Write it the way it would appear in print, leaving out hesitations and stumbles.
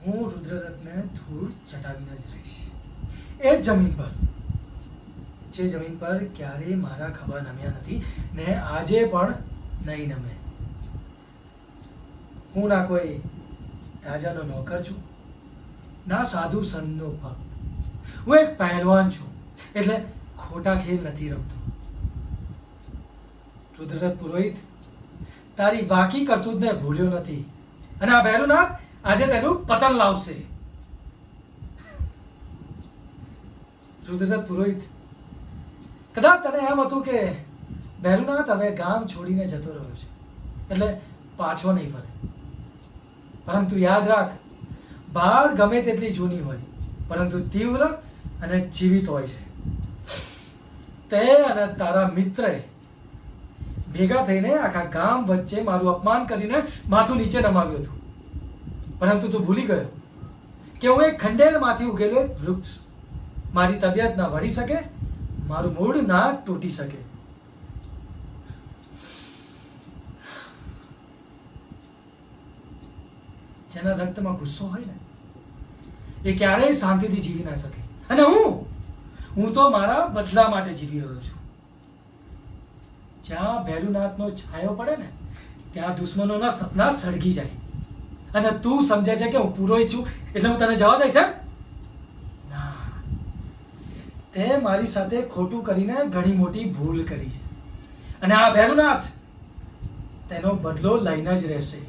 હું રુદ્રરથને ધૂળ ચટાવીને જ રહીશ, એ જ જમીન પર, જે જમીન પર ક્યારેય મારા ખભા નમ્યા નથી ને આજે પણ નહીં નમે. હું ના કોઈ રાજાનો નોકર છું, ના સાધુ સંતનો ભક્ત. હું એક પહેલવાન છું, એટલે ખોટા ખેલ નથી રમતો. રુદ્રરથ પુરોહિત, તારી વાકી કરતૂતને ભૂલ્યો નથી અને આ ભૈરુનાથ આજે તેનું પતન લાવશે. રુદ્રરથ પુરોહિત, કદાચ તને એમ હતું કે ભૈરુનાથ હવે ગામ છોડીને જતો રહ્યો છે એટલે પાછો નહીં ફરે, પરંતુ યાદ રાખ, બાળ ગમે તેટલી જૂની હોય પરંતુ તીવ્ર અને જીવિત હોય છે. તે અને તારા મિત્રએ ભેગા થઈને આખા ગામ વચ્ચે મારું અપમાન કરીને માથું નીચે નમાવ્યું હતું, પરંતુ તું ભૂલી ગયો કે હું એક ખંડેરમાંથી ઉગેલો એક વૃક્ષ છું. મારી તબિયત ના વળી શકે, મારું મૂળ ના તૂટી શકે. જેના રક્તમાં ગુસ્સો હોય ને એ ક્યારેય શાંતિથી જીવી ના શકે. અને હું તો મારા બદલા માટે જીવી રહ્યો છું. જ્યાં ભૈરુનાથનો છાયો પડે ને ત્યાં દુશ્મનોના સપના સળગી જાય. અને તું સમજે છે કે હું પુરોહિત છું એટલે હું તને જવા દઈશ એમ? ના, તે મારી સાથે ખોટું કરીને ઘણી મોટી ભૂલ કરી છે અને આ ભૈરુનાથ તેનો બદલો લઈને જ રહેશે.